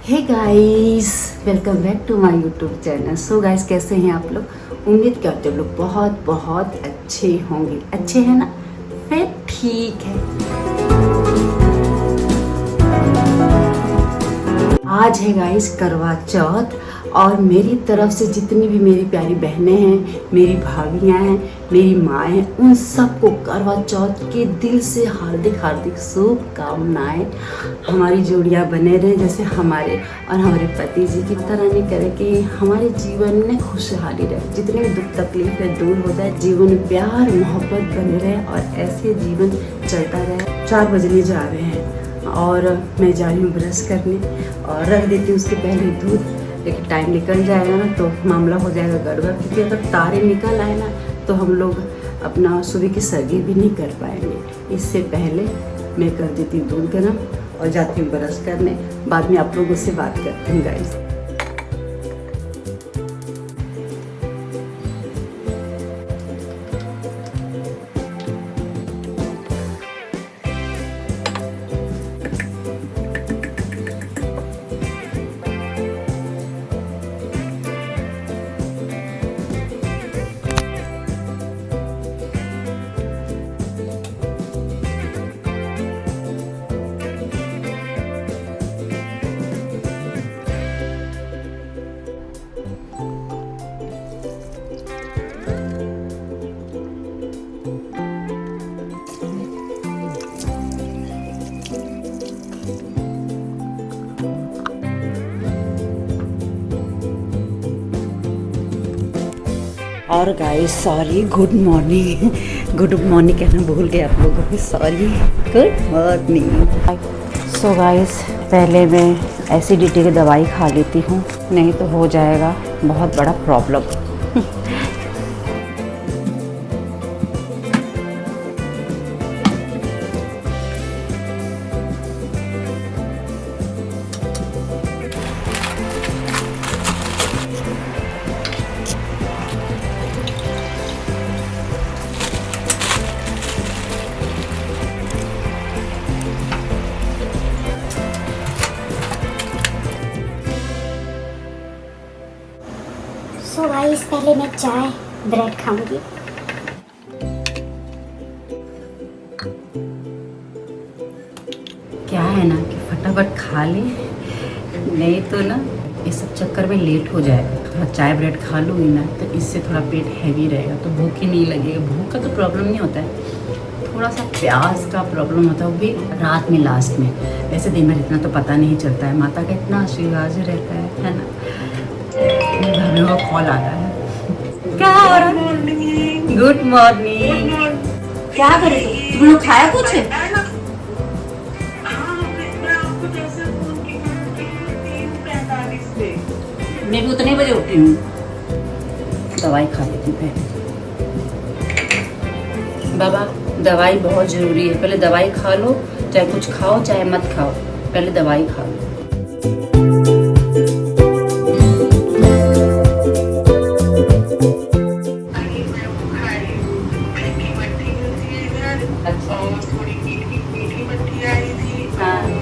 Hey guys, welcome back to my YouTube channel. So guys, कैसे हैं आप लोग? उम्मीद करते हो लोग बहुत बहुत अच्छे होंगे। अच्छे हैं ना? फिर ठीक है। आज है गाइस करवा चौथ और मेरी तरफ से जितनी भी मेरी प्यारी बहनें हैं, मेरी भाभियाँ हैं, मेरी माँ हैं, उन सबको करवा चौथ के दिल से हार्दिक हार्दिक शुभकामनाएं। हमारी जोड़ियाँ बने रहें जैसे हमारे और हमारे पति जी की तरह नहीं करे कि हमारे जीवन में खुशहाली रहे, जितने भी दुख तकलीफें दूर हो जाए, जीवन में प्यार मोहब्बत बने रहे और ऐसे जीवन चलता रहे। 4 बजने जा रहे हैं और मैं जा रही हूँ ब्रश करने और रख देती हूँ उसके पहले दूध, लेकिन टाइम निकल जाएगा ना तो मामला हो जाएगा गड़बड़, क्योंकि अगर तारे निकल आए ना तो हम लोग अपना सुबह की सर्गी भी नहीं कर पाएंगे। इससे पहले मैं कर देती हूँ दूध गर्म और जाती हूँ ब्रश करने। बाद में आप लोगों से बात करती हूँ गाइस। और गाइस सॉरी, गुड मॉर्निंग कहना भूल गए आप लोगों को, sorry, good morning. So guys, पहले मैं एसिडिटी की दवाई खा लेती हूँ, नहीं तो हो जाएगा बहुत बड़ा प्रॉब्लम। सो गाइस, पहले मैं चाय ब्रेड खाऊंगी। क्या है ना कि फटाफट खा ले, नहीं तो ना इस सब चक्कर में लेट हो जाएगा। थोड़ा चाय ब्रेड खा लूँगी ना तो इससे थोड़ा पेट हैवी रहेगा, तो भूख ही नहीं लगेगा। भूख का तो प्रॉब्लम नहीं होता है, थोड़ा सा प्यास का प्रॉब्लम होता है, वो भी रात में लास्ट में। वैसे दिन भर इतना तो पता नहीं चलता है, माता का इतना आशीर्वाद रहता है ना। भाभी का कॉल आ रहा है। क्या हो रहा है? Good morning. क्या करे तुम लोग? खाया कुछ? मैं भी उतने बजे उठी हूँ। दवाई खा लेती हूँ पहले। बाबा, दवाई बहुत ज़रूरी है। पहले दवाई खा लो, चाहे कुछ खाओ चाहे मत खाओ, पहले दवाई खा लो।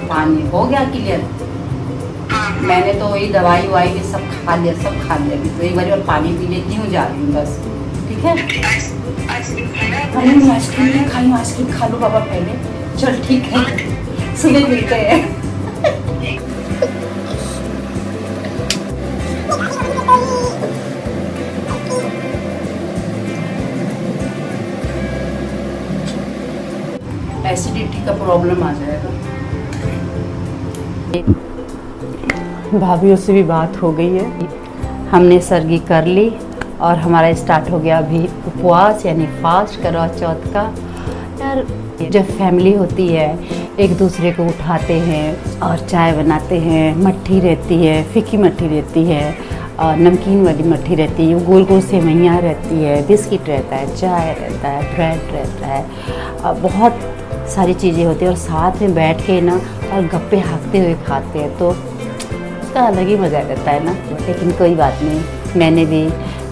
पानी हो गया क्लियर? मैंने तो वही दवाई वाई भी सब खा लिया अभी तो एक बार और पानी पी लेती हूँ, जा रही हूँ बस। ठीक है? आइसक्रीम नहीं खाई, आइसक्रीम खा लो बाबा पहले। चल ठीक है, सुबह मिलते हैं। एसिडिटी का प्रॉब्लम आ जाएगा। भाभीयों से भी बात हो गई है, हमने सर्गी कर ली और हमारा स्टार्ट हो गया अभी उपवास यानी फास्ट करवा चौथ का। यार, जब फैमिली होती है एक दूसरे को उठाते हैं और चाय बनाते हैं, मट्ठी रहती है, फीकी मट्ठी रहती है और नमकीन वाली मट्ठी रहती है, गोल गोल सेवइयाँ रहती है, बिस्किट रहता है, चाय रहता है, ब्रेड रहता है, बहुत सारी चीज़ें होती हैं और साथ में बैठ के ना और गप्पे हाँकते हुए खाते हैं, तो उसका अलग ही मज़ा रहता है ना। लेकिन कोई बात नहीं, मैंने भी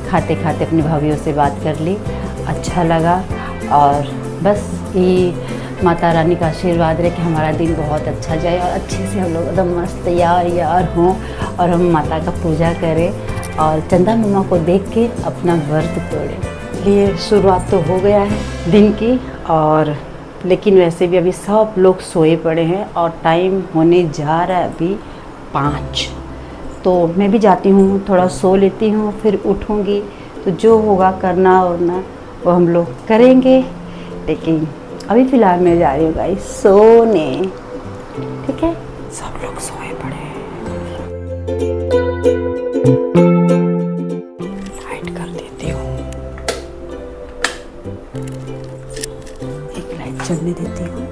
खाते खाते अपनी भाभीयों से बात कर ली, अच्छा लगा। और बस ये माता रानी का आशीर्वाद रहे कि हमारा दिन बहुत अच्छा जाए और अच्छे से हम लोग एकदम मस्त तैयार हों और हम माता का पूजा करें और चंदा मामा को देख के अपना व्रत तोड़ें। ये शुरुआत तो हो गया है दिन की, और लेकिन वैसे भी अभी सब लोग सोए पड़े हैं और टाइम होने जा रहा है अभी 5। तो मैं भी जाती हूँ, थोड़ा सो लेती हूँ, फिर उठूँगी तो जो होगा करना और ना वो हम लोग करेंगे। लेकिन अभी फ़िलहाल मैं जा रही हूँ गाइस सोने, ठीक है? सब लोग सोए पड़े हैं। लाइट कर देती हूँ, एक लाइट जलने देती हूँ।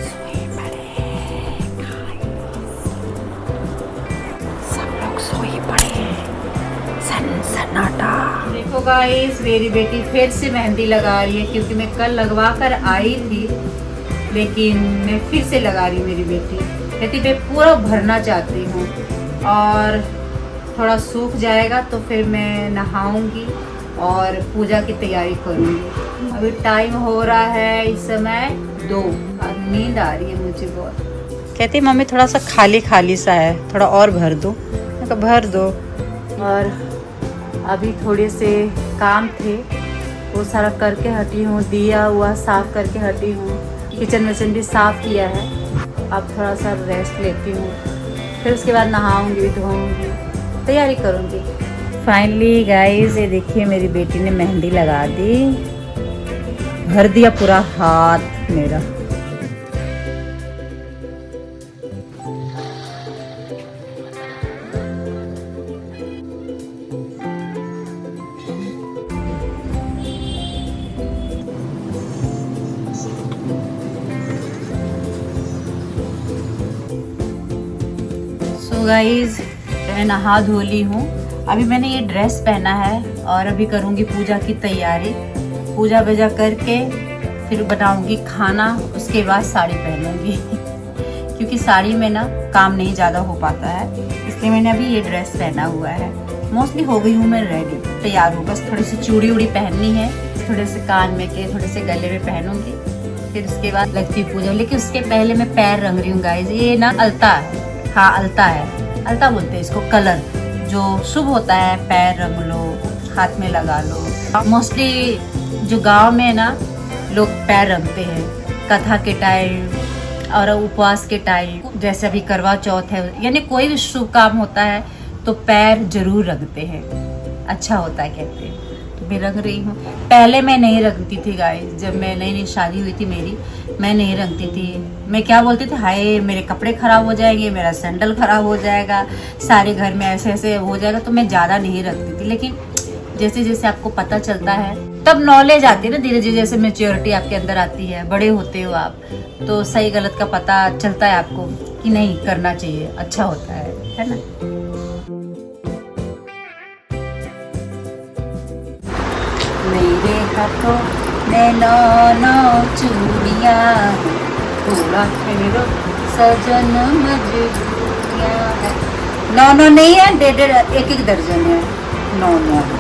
सोए पड़े सब लोग, सोए पड़े सन्नाटा। देखो गाइस, मेरी बेटी फिर से मेहंदी लगा रही है क्योंकि मैं कल लगवा कर आई थी, लेकिन मैं फिर से लगा रही। मेरी बेटी कहती मैं पूरा भरना चाहती हूँ और थोड़ा सूख जाएगा तो फिर मैं नहाऊंगी और पूजा की तैयारी करूँगी। अभी टाइम हो रहा है इस समय 2 और नींद आ रही है मुझे बहुत। कहती मम्मी थोड़ा सा खाली खाली सा है, थोड़ा और भर दो। मैं कहा भर दो। और अभी थोड़े से काम थे वो सारा करके हटी हूँ, दिया हुआ साफ़ करके हटी हूँ, किचन विचन भी साफ़ किया है। अब थोड़ा सा रेस्ट लेती हूँ, फिर उसके बाद नहाऊंगी, धोऊंगी, तैयारी करूँगी। फाइनली गाइस, ये देखिए मेरी बेटी ने मेहंदी लगा दी, भर दिया पूरा हाथ मेरा। तो गाइस, मैं नहा धो ली हूँ। अभी मैंने ये ड्रेस पहना है और अभी करूँगी पूजा की तैयारी। पूजा वूजा करके फिर बनाऊँगी खाना, उसके बाद साड़ी पहनूँगी क्योंकि साड़ी में ना काम नहीं ज़्यादा हो पाता है, इसलिए मैंने अभी ये ड्रेस पहना हुआ है। मोस्टली हो गई हूँ मैं रेडी, तैयार हूँ, बस थोड़ी सी चूड़ी उड़ी पहननी है, थोड़े से कान में के, थोड़े से गले में पहनूँगी, फिर उसके बाद लगती पूजा। लेकिन उसके पहले मैं पैर रंग रही हूँ गाइस। ये ना अलता है, हाँ अलता है, अलता बोलते हैं इसको, कलर जो शुभ होता है, पैर रंग लो, हाथ में लगा लो। मोस्टली जो गांव में ना लोग पैर रंगते हैं कथा के टाइम और उपवास के टाइम, जैसे अभी करवा चौथ है, यानी कोई भी शुभ काम होता है तो पैर जरूर रंगते हैं, अच्छा होता है कहते हैं। तो मैं रंग रही हूँ। पहले मैं नहीं रंगती थी गाइस, जब मैं नई नई शादी हुई थी मेरी, मैं नहीं रंगती थी। मैं क्या बोलती थी, हाय मेरे कपड़े खराब हो जाएंगे, मेरा सैंडल खराब हो जाएगा, सारे घर में ऐसे ऐसे हो जाएगा, तो मैं ज़्यादा नहीं रखती थी। लेकिन जैसे जैसे आपको पता चलता है तब नॉलेज आती है ना, धीरे धीरे जैसे मैच्योरिटी आपके अंदर आती है, बड़े होते हो आप, तो सही गलत का पता चलता है आपको कि नहीं करना चाहिए, अच्छा होता है ना। मेरे हाथों में 9 चूड़ियाँ, थोड़ा फेरो सजन मजबूरियाँ है। 9 नहीं है, 1.5 1 दर्जन है, 9।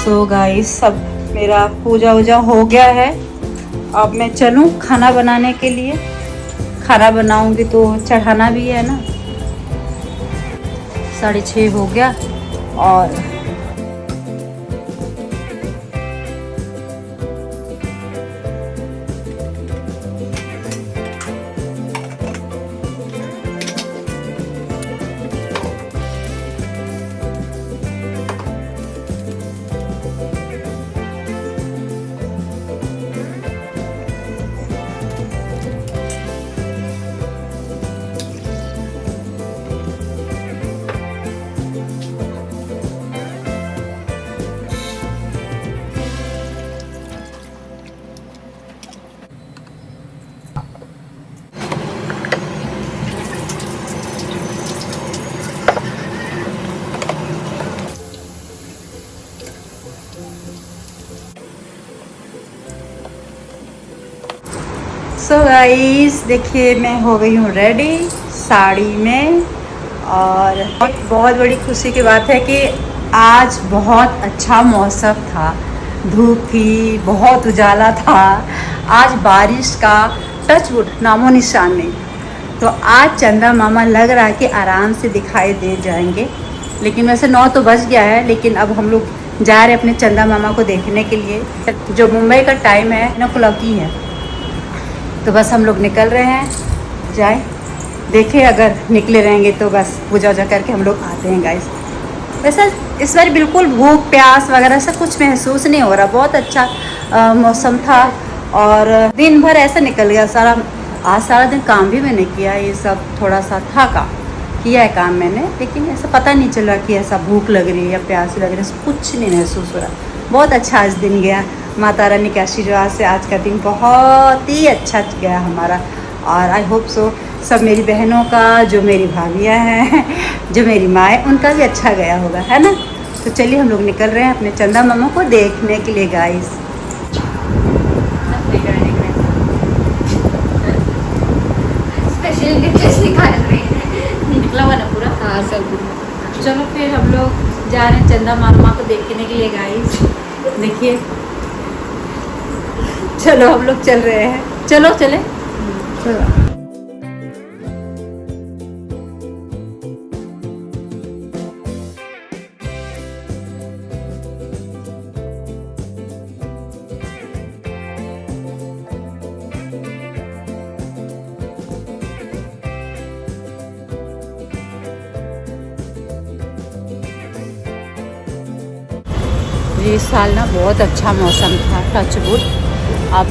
सो गाइस, सब मेरा पूजा वूजा हो गया है। अब मैं चलूँ खाना बनाने के लिए। खाना बनाऊंगी तो चढ़ाना भी है ना। 6:30 हो गया और सो गाइस देखिए मैं हो गई हूँ रेडी साड़ी में, और बहुत बड़ी खुशी की बात है कि आज बहुत अच्छा मौसम था, धूप थी, बहुत उजाला था। आज बारिश का टचवुड नामो निशान नहीं। तो आज चंदा मामा लग रहा है कि आराम से दिखाई दे जाएंगे, लेकिन वैसे 9 तो बज गया है। लेकिन अब हम लोग जा रहे हैं अपने चंदा मामा को देखने के लिए, जो मुंबई का टाइम है 9 o'clock ही है। तो बस हम लोग निकल रहे हैं, जाए देखें, अगर निकले रहेंगे तो बस पूजा वूजा करके हम लोग आते हैं गाइस। वैसे इस बार बिल्कुल भूख प्यास वगैरह ऐसा कुछ महसूस नहीं हो रहा, बहुत अच्छा मौसम था और दिन भर ऐसा निकल गया सारा। आज सारा दिन काम भी मैंने किया, ये सब थोड़ा सा था काम किया है काम मैंने, लेकिन ऐसा पता नहीं चल रहा कि ऐसा भूख लग रही है या प्यास लग रही है, ऐसा कुछ नहीं महसूस हो रहा। बहुत अच्छा आज दिन गया, माता रानी के आशीर्वाद से आज का दिन बहुत ही अच्छा गया हमारा। और आई होप सो सब मेरी बहनों का, जो मेरी भाभियाँ हैं, जो मेरी माँ है, उनका भी अच्छा गया होगा, है ना। तो चलिए हम लोग निकल रहे हैं अपने चंदा मामा को देखने के लिए गाइस। निकला हुआ ना पूरा, हाँ सब। चलो फिर हम लोग जा रहे हैं चंदा मामा को देखने के लिए गाइस। देखिए चलो हम लोग चल रहे हैं, चलो चले चलो। इस साल ना बहुत अच्छा मौसम था, टचवुड। आप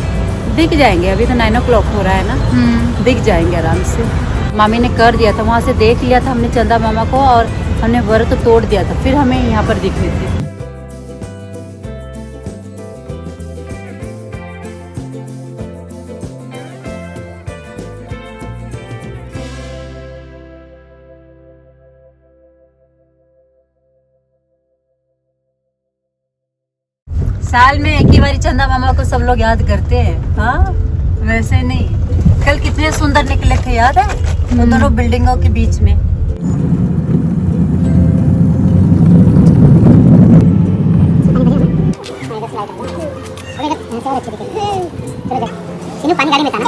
दिख जाएंगे, अभी तो 9 o'clock हो रहा है ना, दिख जाएंगे आराम से। मामी ने कर दिया था, वहाँ से देख लिया था हमने चंदा मामा को, और हमने व्रत तोड़ दिया था, फिर हमें यहाँ पर दिख रही थी। साल में एक ही बारी चंदा मामा को सब लोग याद करते हैं, हाँ वैसे नहीं। कल कितने सुंदर निकले थे, याद है, वो दोनों बिल्डिंगों के बीच में। पानी गाड़ी में था ना,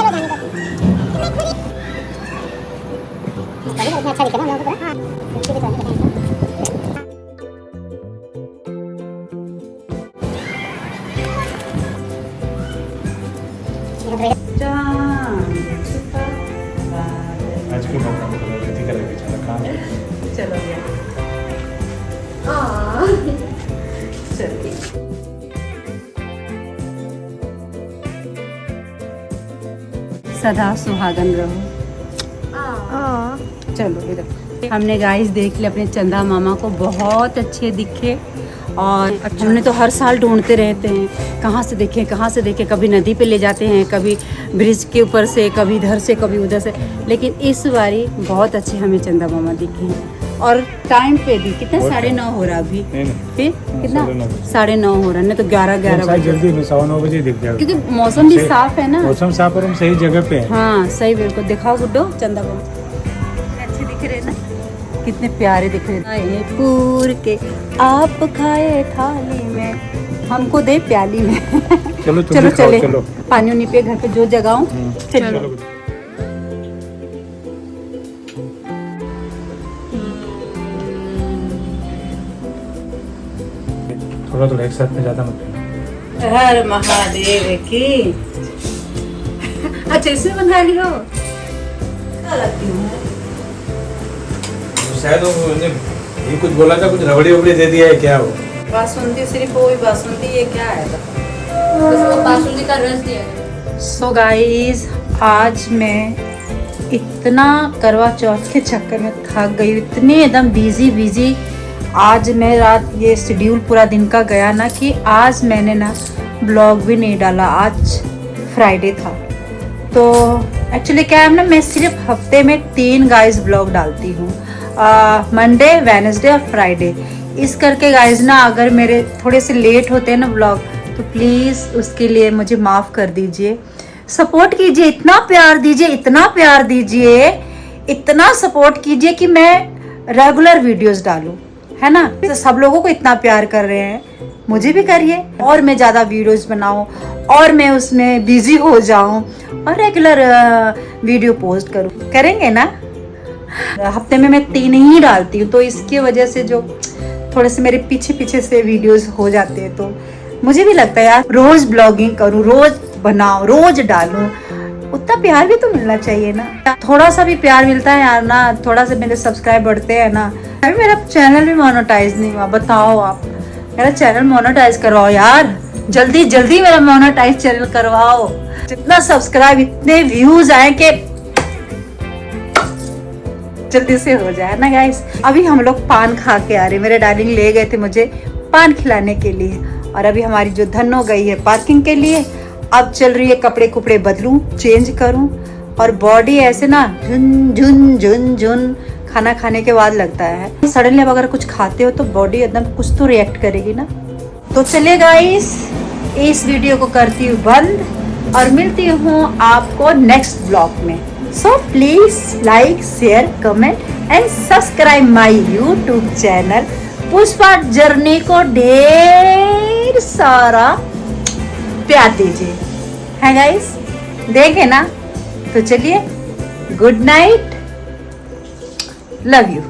अच्छा दिखे ना लोगों को। आज क्यों मौका मिला जल्दी कर लेके चला काम। चलो चलिए सदा सुहागन रहो। चलो इधर हमने गाइस देख लिया अपने चंदा मामा को, बहुत अच्छे दिखे। और हमने तो हर साल ढूंढते रहते हैं, कहाँ से देखें, कभी नदी पे ले जाते हैं, कभी ब्रिज के ऊपर से, कभी इधर से, कभी उधर से, लेकिन इस बारी बहुत अच्छे हमें चंदा मामा दिखे हैं। और टाइम पे भी कितना 9:30 हो रहा अभी, फिर कितना 9:30 हो रहा है ना, तो 11 बजे जल्दी में 9:15 बजे दिख जाएगा, क्योंकि मौसम भी साफ है ना, मौसम साफ और हम सही जगह पे हैं। हाँ सही, बिल्कुल। दिखाओ गुड्डो चंदा मामा अच्छे दिख रहे ना, कितने प्यारे दिख रहे हैं। पूर के आप खाए थाली में, हमको दे प्याली में। चलो चलो चले, पानी उनी पे घर पे जो जगाऊं। चलो थोड़ा एक साथ में ज्यादा मत करना। हर महादेव की। अच्छा इसमें बंधा ली हो, क्या लगती हूँ शायद उन्होंने ये कुछ बोला था, कुछ रबड़ी वबड़ी दे दिया है क्या? वो बासुंदी, सिर्फ वही बासुंदी, ये क्या है बस वो बासुंदी का रस दिया है। सो गाइस आज मैं इतना करवा चौथ के चक्कर में थक गई, इतनी एकदम बिजी। आज मैं रात ये शेड्यूल पूरा दिन का गया ना, कि आज मैंने ना ब्लॉग भी नहीं डाला। आज फ्राइडे था, तो एक्चुअली क्या है ना, मैं सिर्फ हफ्ते में 3 गाइस ब्लॉग डालती हूँ, मंडे, वेडनेसडे और फ्राइडे। इस करके गाइस ना, अगर मेरे थोड़े से लेट होते हैं ना ब्लॉग, तो प्लीज़ उसके लिए मुझे माफ़ कर दीजिए। सपोर्ट कीजिए, इतना प्यार दीजिए, इतना प्यार दीजिए, इतना सपोर्ट कीजिए कि मैं रेगुलर वीडियोस डालूं, है ना। तो सब लोगों को इतना प्यार कर रहे हैं, मुझे भी करिए और मैं ज़्यादा वीडियोस बनाऊं और मैं उसमें बिजी हो जाऊं और रेगुलर वीडियो पोस्ट करूं। करेंगे ना। हफ्ते में मैं 3 ही डालती हूँ, तो इसकी वजह से जो थोड़े से मेरे पीछे पीछे से वीडियोस हो जाते हैं, तो मुझे भी लगता है यार रोज ब्लॉगिंग करूँ, रोज बनाऊं, रोज डालूं, उतना प्यार भी तो मिलना चाहिए ना। थोड़ा सा भी प्यार मिलता है यार ना, थोड़ा सा मेरे सब्सक्राइब बढ़ते हैं ना। अभी मेरा चैनल भी मोनेटाइज नहीं हुआ, बताओ आप, मेरा चैनल मोनेटाइज करवाओ यार, जल्दी जल्दी मेरा मोनेटाइज चैनल करवाओ। जितना सब्सक्राइब इतने व्यूज आए कि जल्दी से हो जाए ना गाइस। अभी हम लोग पान खा के आ रहे, मेरे डार्लिंग ले गए थे मुझे पान खिलाने के लिए, और अभी हमारी जो धन हो गई है पार्किंग के लिए। अब चल रही है कपड़े कुपड़े बदलूं, चेंज करूं, और बॉडी ऐसे ना झुन झुन झुन झुन खाना खाने के बाद लगता है। सडनली अब अगर कुछ खाते हो तो बॉडी एकदम कुछ तो रिएक्ट करेगी ना। तो चलिए गाइस, इस वीडियो को करती हूँ बंद और मिलती हूँ आपको नेक्स्ट ब्लॉग में। So please like, share, comment and subscribe my YouTube channel Pushpa journey को ढेर सारा प्यार दीजिए, है गाइस, देखे ना। तो चलिए, गुड नाइट, लव यू।